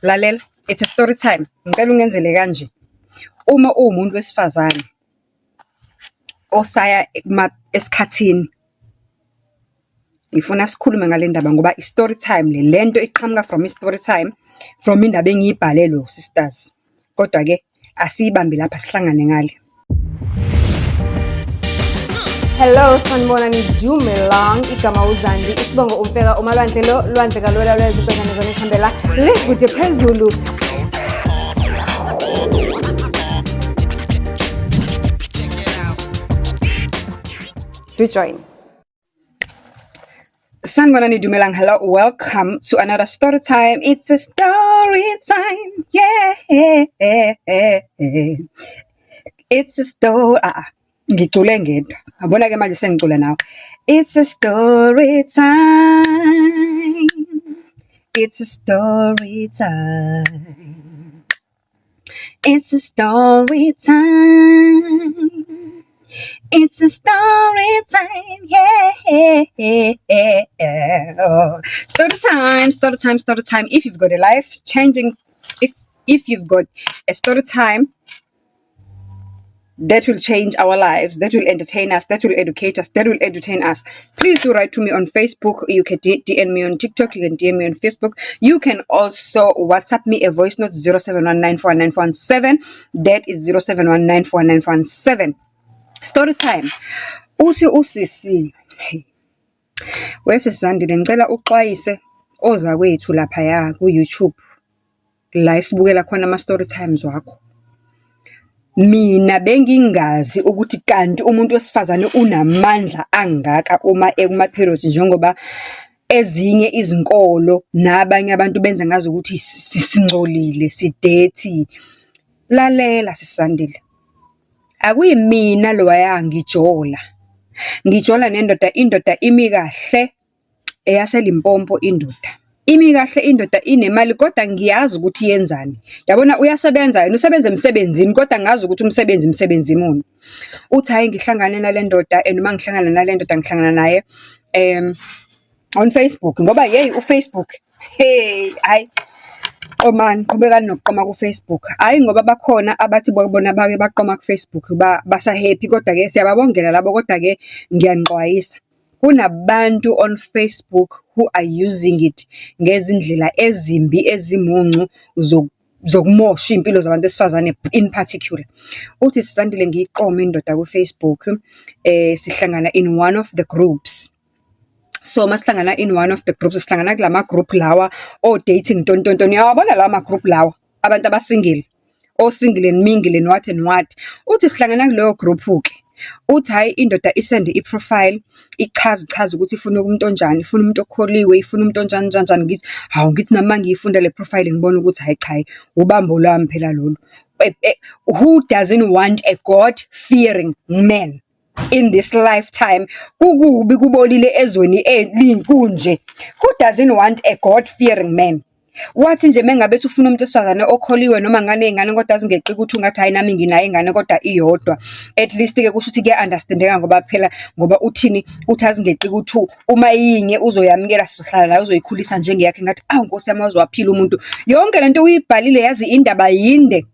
Lalela, it's a story time. Ngicela ungenzele kanje. Uma uwumuntu wesifazane osaya esikhathini, ngifuna sikhulume ngale ndaba ngoba i-story time lento iqhamuka from i-story time, from indaba engiyibhalelwe sisters. Kodwa ke asiyibambe lapha sihlangane ngale. Hello, sanibonani Dumelang, igama uZandi, isibongo umfeka umalwandle lo lwandle kalola lwezibhekane zona isihambela likude phezulu. Do join. Sanibonani Dumelang, hello, welcome to another story time. It's a story time, yeah. It's a story. Ngicule ngedwa. Abona ke manje sengicula nawe. It's a story time. It's a story time. It's a story time. It's a story time, yeah. Oh. Story time, story time, story time. If you've got a life changing, if you've got a story time that will change our lives, that will entertain us, that will educate us, that will entertain us, please do write to me on Facebook. You can DM me on TikTok, you can DM me on Facebook. You can also WhatsApp me a voice note 0719499417. That is 0719499417. Story time. Uthi usisi. Wese Zandile ngicela uxwayise oza kwethu lapha ya ku YouTube. La isibukela khona ama story times wakho. Mina bengingazi ukuthi kanti umuntu wesifazane unamandla angaka uma ekuma periods njengoba ezinye izinkolo nabanye abantu benza ngazo ukuthi singcolile, sidethi. Lalela sisandile. Akuyimina lo wayangijola. Ngijola nendoda, indoda imi kahle eyaseLimpopo indoda. Imi kahle indoda inemali kodwa ngiyazi ukuthi yenzani. Yabona uyasebenza yena usebenza emsebenzini kodwa ngazi ukuthi umsebenzi imuni. Uthi hayi ngihlangane nale ndoda noma ngihlangana nale ndoda ngihlangana naye on Facebook ngoba hey uFacebook hayi man qhubekani nokuqoma ku Facebook. Hayi ngoba bakhona abathi bona bake baqoma ku Facebook basa happy kodwa ke siyababongela labo kodwa ke ngiyanqwayisa. Kunabantu on Facebook who are using it ngezindlela ezimbi ezimuncu zokumosha impilo zabantu besifazane in particular. Uthi sisandile ngiyiqoma indoda ku Facebook sihlangana in one of the groups. So masihlangana in one of the groups sihlangana kulama group lawa o dating tontonto. Uyawabona lama group lawa abantu abasingle o single and mingle and what and what. Uthi sihlangana kuleyo group ke uthi hayi indoda isende iprofile ichaza ukuthi ifuna umuntu onjani, ifuna umuntu okholiwe, ifuna umuntu onjani ngithi hawu ngithi nami ngiyifunda le profile ngibona ukuthi hayi cha ubambo lwami phela lolu. Who doesn't want a God fearing man in this lifetime? Kukubi kubolile ezweni elinkunje. Who doesn't want a God fearing man? Wathi nje mengabe ufuna umuntu esifazane okholiwe noma ngane ingane kodwa azingeqi ukuthi ungathi hayi nami nginayo ingane kodwa iyodwa. At least ke kusho ukuthi ke understandeka ngoba phela ngoba uthini uthi azingeqi ukuthi uma yinye uzoyamukela sizohlala nayo uzoyikhulisa njengeyakhe ngathi awu Nkosi yami waziwaphila umuntu. Yonke lento uyibhalile yazi indaba yinde.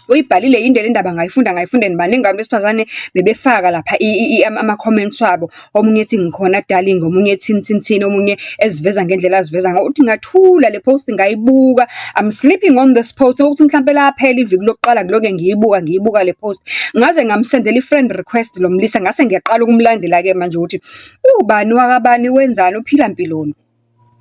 Uyibhalile indlela indaba ngayifunda nibaningi abantu besifazane bebefaka lapha ama comments wabo. Omunye ethi ngikhona darling, omunye ethi omunye eziveza ngendlela aziveza ngayo. Uthi ngathula le post ngayibuka. I'm sleeping on this post ukuthi mhlambe laphela iviki lokuqala kuloke ngiyibuka le post. Ngaze ngamsendela i-friend request lo Mlisa ngase ngiyaqala ukumlandela ke manje ukuthi ubani wakabani wenzani uphila impiloni.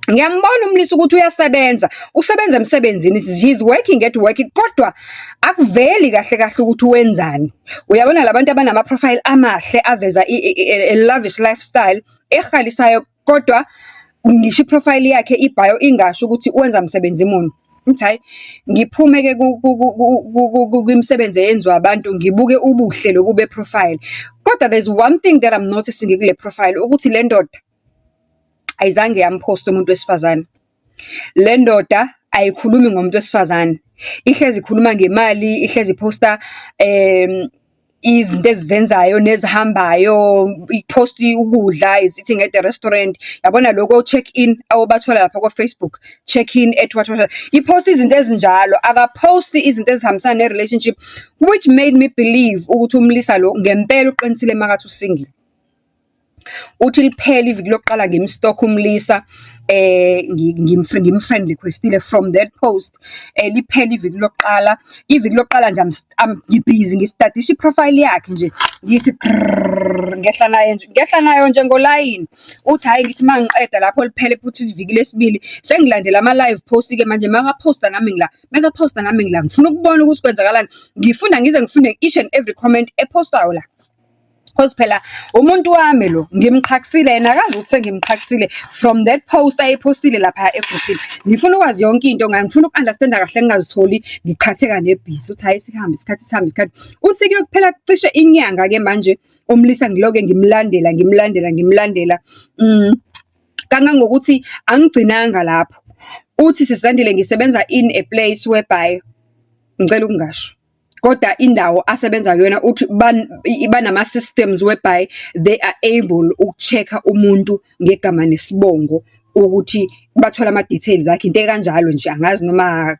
Ngiyambona uMlisa ukuthi uyasebenza, usebenza emsebenzini, he's working at work kodwa akuveli kahle ukuthi wenzani. Uyabona labantu abanama profile amahle aveza a lavish lifestyle ehalisayo kodwa ngisho profile yakhe ibio ingasho ukuthi wenza umsebenzi imuni. Mthayi ngiphume ke kwimisebenzi eyenziwa abantu ngibuke ubuhle lokube profile. Kodwa there's one thing that I'm noticing kule profile ukuthi le ndoda ayizange yamposta umuntu wesifazane. Le ndoda ayikhulumi ngomuntu wesifazane. Ihlezi ikhuluma ngemali, ihlezi posta izinto ezizenzayo nezihambayo, ipost ukudla, is eating at the restaurant. Yabona lokho check in awubathola lapha ku Facebook, check in at what ipost izinto ezinjalo, akapost izinto ezihambisana ne relationship, which made me believe ukuthi uMlisa lo ngempela uqinisile makathi usingle. Uthi liphela iviki lokuqala ngimstock uMlisa ngimfriend requestile from that post, liphela iviki lokuqala nje ngibusy ngistadisha iprofile yakhe nje ngisi ngehla nayo nje ngoline. Uthi hayi ngithi mangiqeda lapho liphele futhi iviki lesibili sengilandela ama live post ke manje makaposta nami ngila ngifuna ukubona ukuthi kwenzakalani, ngifunda ngize ngifunde each and every comment epostayo la. Cause phela umuntu wami lo ngimxhakisile yena akazi ukuthi sengimxhakisile from that post ayipostile lapha egroupini. Ngifuna ukwazi yonke into ngayo, ngifuna ukunderstand kahle ngingazitholi ngiqhatheka nebhizi. Uthi hayi sihambe isikhathi. Uthi kuyokuphela cishe inyanga ke manje uMlisa ngiloke ngimlandela. Kangangokuthi angigcinanga lapho. Uthi sisandile ngisebenza in a place whereby ngicela ukungasho kodwa indawo asebenza kuyona uthi banama systems whereby they are able ukuchecka umuntu ngegama nesibongo ukuthi bathola ama details akhe, into kanjalo nje angazi noma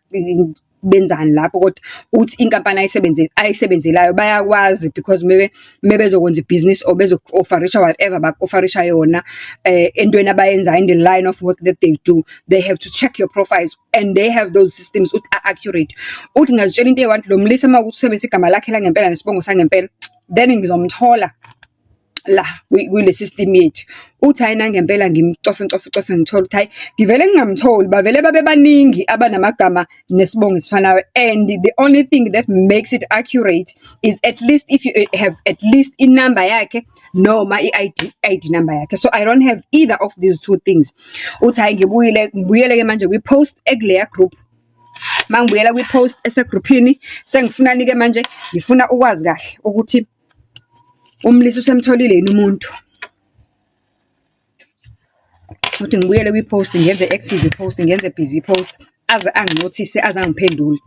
benzani lapho, kodwa uthi inkampani ayisebenzelayo bayakwazi because maybe bezokwenza business or bezo-offerisha whatever bak-offerisha yona entweni abayenza in the line of work that they do, they have to check your profiles and they have those systems uthi are accurate. Uthi ngazitshela into eyi-1 lo Mlisa uma ukuthi usebenzisa igama lakhe la ngempela nesibongo sangempela then ngizomthola la kule system yethu. Uthi hayi nangempela ngimcofe ngithola uthi hayi ngivele ngingamtholi, bavele babe baningi abanamagama nesibongo esifanayo, and the only thing that makes it accurate is at least if you have at least inumber yakhe noma i-ID number yakhe. So I don't have either of these two things. Uthi hayi ngibuyele ke manje kwi-post ekuleya group. Mangibuyela kwi-post esegroupini sengifunani ke manje ngifuna ukwazi kahle ukuthi uMlisa usemtholile yini umuntu. Uthi ngibuyele kwi-post ngenze active post ngenze busy post aze anginothise aze angiphendule.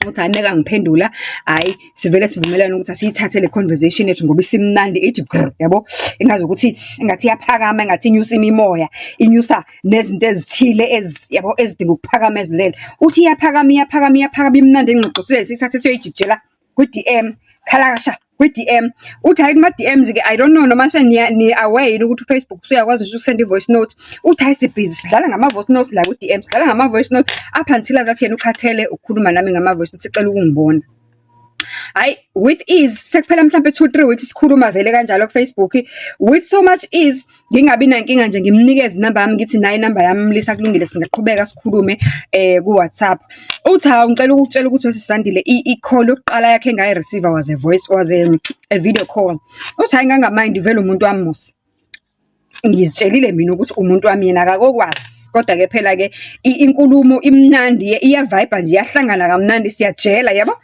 Uthi hayi meka ngiphendula hayi sivele sivumelana ukuthi asiyithathe le conversation yethu ngoba isimnandi ithi yabo engazi ukuthi engathi iyaphakama engathi inyusa imimoya inyusa nezinto ezithile yabo ezidinga ukuphakama ezilele. Uthi iyaphakama imnandi engixoxisile sisase siyoyijikjela ku DM khalasha ku DM. Uthi hayi kuma DMs ke I don't know noma ni aware ukuthi uFacebook usuyakwazi ukusend i-voice note. Uthi hayi sibhizi sidlala ngama voice notes la ku DM, sidlala ngama voice note up until azathi yena ukhathele ukukhuluma nami ngama voice note sicela ukungibona. Hayi with ease sekuphela mhlambe 2-3 weeks sikhuluma vele kanjalo ku Facebook with so much ease, ngingabi nankinga nje ngimnikeze inamba yami ngithi nayi inamba yami Mlisa kulungile singaqhubeka sikhulume ku WhatsApp. Uthi hawu ngicela ukutshela ukuthi wesisandile i-call yokuqala yakhe ngayi receiver was a video call. Uthi hayi ngangamind vele umuntu wami musi ngizitshelile mina ukuthi umuntu wami yena akakokwazi, kodwa ke phela ke inkulumo imnandi iya vibe nje yahlangana kamnandi siyajela yabo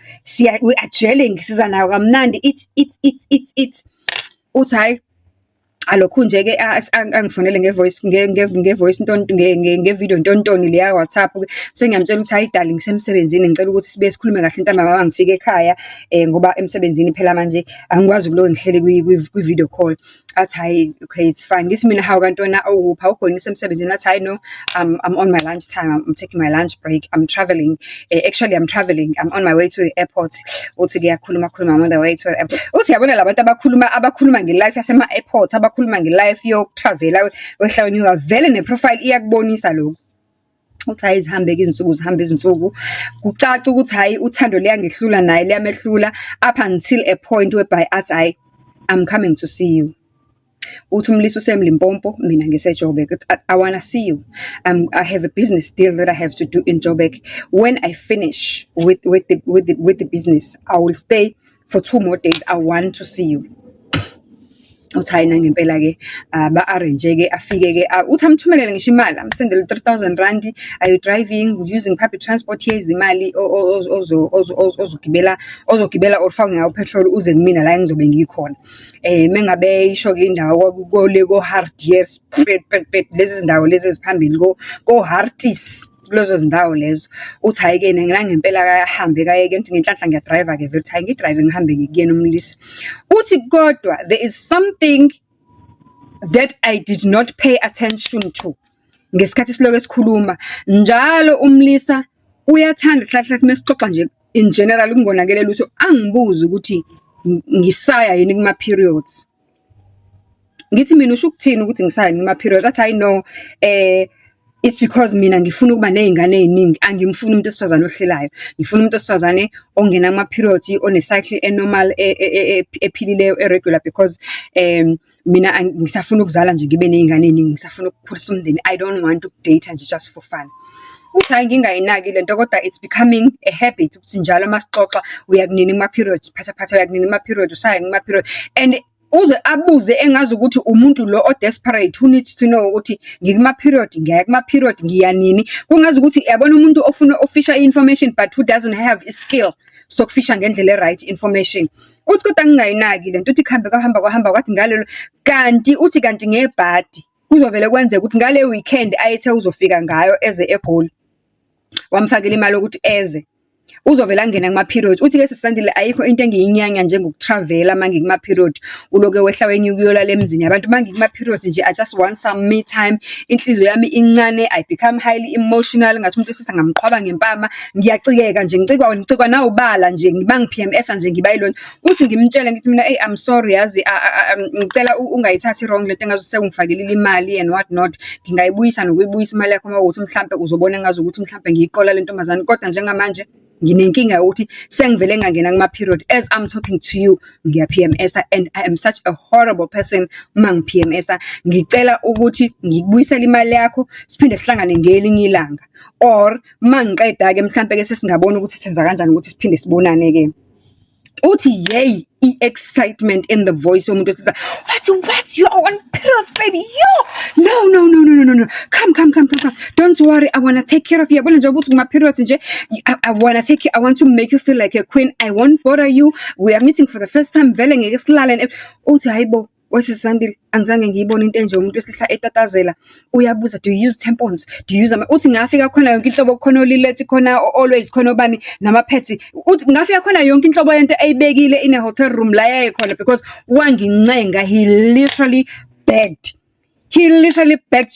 we are gelling sizana kamnandi it's uthi hayi alokhu nje ke angifonele ngevoice ngevideo ntontoni le ya WhatsApp sengiyamtshela ukuthi hayi darling ngisemsebenzini ngicela ukuthi sibe sikhulume kahle ntamba mama ngifike ekhaya ngoba emsebenzini phela manje angikwazi ukulo ngihlele kwi video call. Athi hayi okay it's fine, ngisi mina hawu kantona awupha ukhona emsebenzini. Athi hayi no I'm on my lunch time, I'm taking my lunch break, I'm traveling, actually I'm traveling, I'm on my way to the airport. Uthi kuyakhuluma I'm on the way to the airport. Uthi yabona labantu abakhuluma nge-life yasema airport abakhuluma nge-life yokutravela wehlawunyuka vele neprofile iyakubonisa lokho. Uthi hayi zihambe izinsuku kucaca ukuthi hayi uthando liyangehlula naye liyamehlula up until a point whereby athi hayi I'm coming to see you. Uthi uMlisa usemlimpompo mina ngiseJoburg. I wanna see you. I have a business deal that I have to do in Joburg. When I finish with the business, I will stay for 2 more days. I want to see you. Uthi hayi ngempela ke ba arrange ke afike ke uthi amthumelele ngisho imali amsendele 3000 rand. Are you driving using public transport? Here is imali ozogibela or ufake ngayo petrol uze kumina la ngizobe ngikhona. Mengabe isho ke indawo ko Hardies lezi zindawo lezi eziphambili ko Harties kulezo zindawo lezo uthi hayi-ke ngempela kahambe kaye-ke ngithi ngenhlanhla ngiyadrayiva-ke vele uthi hayi ngidrayive ngihambe ngikuyena umlisa uthi kodwa there is something that I did not pay attention to ngesikhathi siloke sikhuluma njalo umlisa uyathanda hlahla mesixoxa nje in general kungonakelela ukuthi angibuze ukuthi ngisaya yini kuma periods ngithi mina usho ukuthini ukuthi ngisaya yini kuma periods athi I know it's because mina ngifuna ukuba nezingane eziningi angimfuni umuntu osifazane ohlelayo ngifuna umuntu osifazane ongena kuma periods one cycle enormal ephilileyo regular because mina ngisafuna ukuzala nje ngibe nezingane eziningi ngisafuna ukukhulisa umndeni I don't want to date nje just for fun uthi hayi ngingayinaki lento kodwa it's becoming a habit ukuthi njalo masixoxa uyakunini kuma periods phatha uyakunini kuma periods usaya kuma periods and uze abuze engazi ukuthi umuntu lo o desperate who needs to know ukuthi ngikuma period ngiyaya kuma period ngiyanini kungazi ukuthi yabona umuntu ofuna official information but who doesn't have a skill sokufisha ngendlela right information uthi kodwa ngingayinaki lento uthi kuhamba kwathi ngalelo kanti uthi kanti ngebhadi kuzovela kwenzeka ukuthi ngale weekend ayethe uzofika ngayo eze eGoli wamfakela imali ukuthi eze uzovela ngena kuma period uthi ke sisandile ayikho into engiyinyanya njengokutravel manje kuma period uloke wehla wenye ukuyolala emzini abantu manje kuma periods nje I just want some me time inhliziyo yami incane I become highly emotional ngathi umuntu sisa ngamqhwaba ngempama ngiyacikeka nje ngicikwa na ubala nje ngibangi PMS nje ngibayilona uthi ngimtshele ngithi mina hey I'm sorry yazi ngicela ungayithathi wrong lento engazi sekungifakela imali and what not ngingayibuyisa nokuyibuyisa imali yakho mawuthi mhlambe uzobona ngazi ukuthi mhlambe ngiyiqola lento mazana kodwa njengamanje nginenkinga ukuthi sengivele ngangena kuma period as I'm talking to you ngiya PMS and I am such a horrible person mang PMS ngicela ukuthi ngikubuyisela imali yakho siphinde sihlangane ngelinye ilanga or mangiqeda ke mhlambe ke sesingabona ukuthi senza kanjani ukuthi siphinde sibonane ke uthi yay excitement in the voice yomuntu esiza what you are on periods baby yo no come don't worry I want to take care of you yabona nje ukuthi kuma periods nje I want to take you I want to make you feel like a queen I won't bother you we are meeting for the first time vele ngeke silale uthi hayibo wesisandile angizange ngiyibona into enje umuntu wesilisa etatazela uyabuza do you use tampons do you use uthi ngafika khona yonke inhlobo khona olilethi khona always khona obani nama pads uthi ngafika khona yonke inhlobo yento ayibekile in a hotel room la yaye khona because wangincenga he literally begged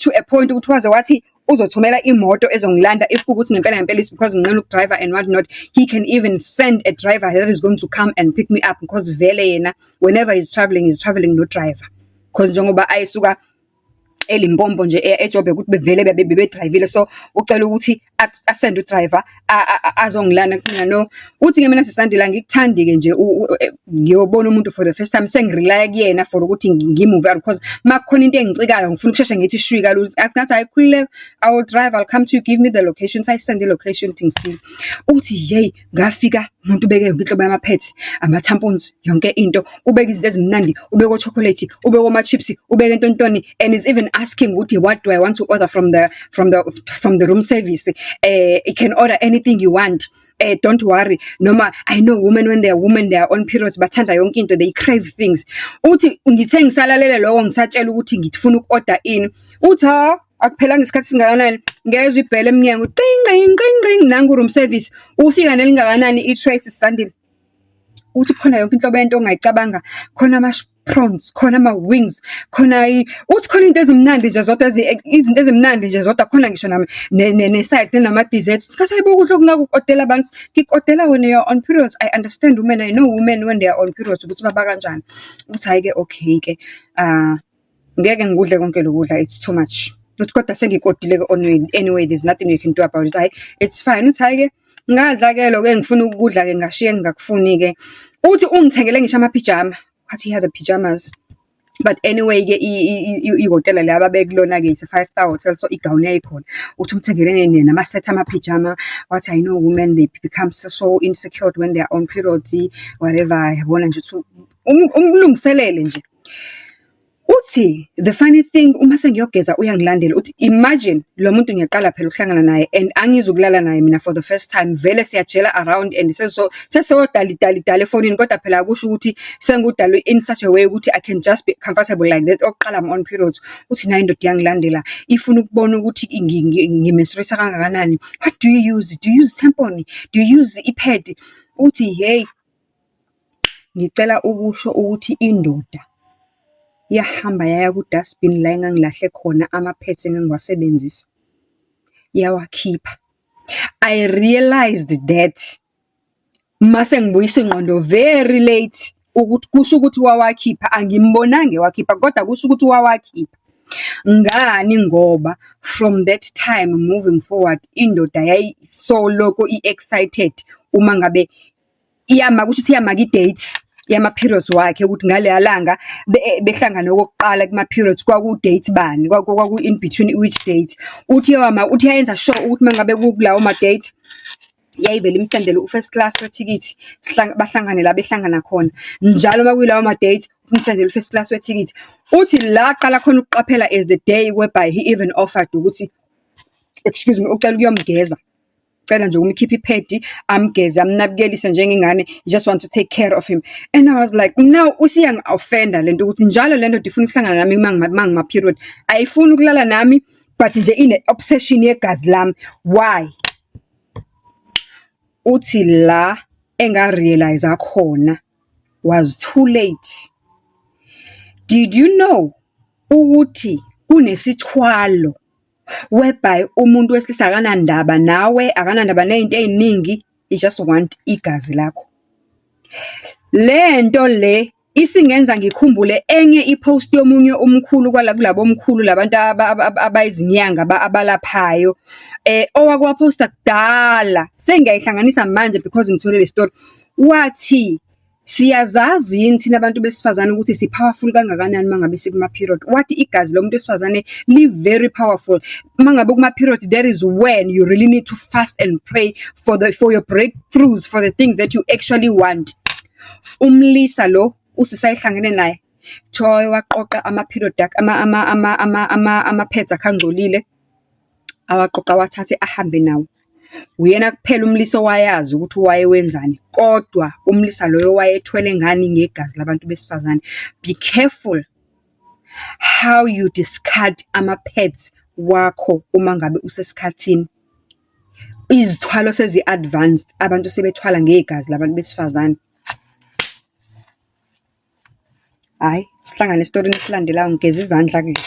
to a point ukuthi waze wathi uzothumela imoto ezongilanda if ukuthi ngempela is because ngicela ukudriver and what not he can even send a driver that is going to come and pick me up because vele yena whenever he's traveling no driver because njengoba ayisuka eLimpompo nje eJobe ukuthi bevele bedrivile so ucela ukuthi asend udriver azongilana mina no uthi ke mina sisandila ngikuthandi ke nje ngiyobona umuntu for the first time sengirely kuyena for ukuthi ngimove because makukhona into engicikayo ngifuna ukusheshe ngithi shwika ngathi ayikhulile I will drive I'll come to you give me the location I send the location thingfeel uthi hey ngafika umuntu ubeke yonke inhlobo yamaphethi ama-tampons yonke into ubeke izinto ezimnandi ubeke chocolate ubeke ama chips ubeke intontoni and is even asking ukuthi what do I want to order from the room service you can order anything you want don't worry noma I know women when they are on periods bathanda yonke into they crave things uthi ngithe ngisalalele lowo ngisatshela ukuthi ngifuna ukorder in uthi akuphelanga isikhathi singakanani ngezwe ibhele eminyango qing nangu room service ufika nelingakanani i-trace sandile uthi khona yonke inhlobo yento ongayicabanga khona ama prawns khona ama wings khona uthi khona into ezimnandi nje zodwa izinto ezimnandi nje zodwa khona ngisho ne side nama desserts sikhasayibo ukudla okungakukodela abantu ngikodela when you are on periods I understand women I know women when they are on periods ukuthi baba kanjani uthi hayi ke okay ke ngeke ngikudle konke lokudla it's too much not kodwa sengikodile ke anyway there's nothing you can do about it hayi it's fine uthi hayi ke ngadla ke lo ke ngifuna ukudla ke ngashiye ngakufuni ke uthi ungithengele ngisho ama pajama wathi he had the pajamas but anyway ke ihotela laba bekulona ke is a 5-star hotel so igown yayikhona uthi umthengele nama set ama pajama what I know women they become so insecure when they are on periods whatever yabona nje uthi umlungiselele nje Uthi the funny thing uma sengiyogeza uyangilandela uthi imagine lo muntu ngiyaqala phela ukuhlangana naye and angizukulala naye mina for the first time vele siyajela around and sesodala efonini kodwa phela akusho ukuthi sengudalwe in such a way ukuthi I can just be comfortable like that oqala I'm on periods uthi nayo indoda yangilandela ifuna ukubona ukuthi ngimenstruate kangakanani. What do you use? Do you use tampon? Do you use ipad? Uthi hey ngicela ukusho ukuthi indoda yahamba yaya ku dustbin la engangilahle khona ama-pads engangiwasebenzisa yawakhipha. I realized that mase ngibuyisa ingqondo very late ukuthi kusho ukuthi wawakhipha, angimbonanga ewakhipha kodwa kusho ukuthi wawakhipha. Ngani? Ngoba from that time moving forward indoda yayisoloko i-excited uma ngabe kusho ukuthi iyamaka i-dates yama-periods wakhe ukuthi ngaleya langa behlangana okokuqala kuma-periods kwaku-date bani kwaku in between which dates uthi yayenza sure ukuthi mangabe kulawo ma-date yayivele imsendele u-first class wethikithi bahlangane la behlangana khona njalo makuylawo ma-date umsendele u-first class wethikithi. Uthi la qala khona ukuqaphela is the day whereby he even offered ukuthi excuse me ucela ukuyomgeza, cela nje umkhipha ipad amgeze amnabikelise njengengane, just want to take care of him. And I was like no usiyang-offenda lento ukuthi njalo lento ifuna ukuhlangana nami mangima period ayifuni ukulala nami but nje ine obsession yegazi lami. Why? Uthi la engarealize khona was too late. Did you know ukuthi kunesithwalo whereby umuntu wesilisa akanandaba nawe akanandaba nezinto eziningi, he just want igazi lakho. Lento le isingenza ngikhumbule enye ipost yomunye umkhulu kulabo omkhulu labantu abayizinyanga abalaphayo owakwaposta kudala sengiyayihlanganisa manje because ngithole le story. Wathi siyazazi yini thina abantu besifazane ukuthi si powerful kangakanani mangabe sikuma period. Wathi igazi lomuntu wesifazane li very powerful mangabe kuma period. There is when you really need to fast and pray for your breakthroughs, for the things that you actually want. Umlisa lo usisayihlangene naye Joy waqoqa ama-period ama-pads akhangcolile awaqoqa wathathe ahambe nawo. Uyena kuphela umlisa wayazi ukuthi wayewenzani kodwa umlisa loyo wayethwele ngani ngegazi labantu besifazane. Be careful how you discard ama-pads wakho uma ngabe usesikhathini. Izithwalo sezi-advanced abantu sebethwala ngegazi labantu besifazane. Hayi sihlangane esitorini esilandelayo ngigeza izandla kule.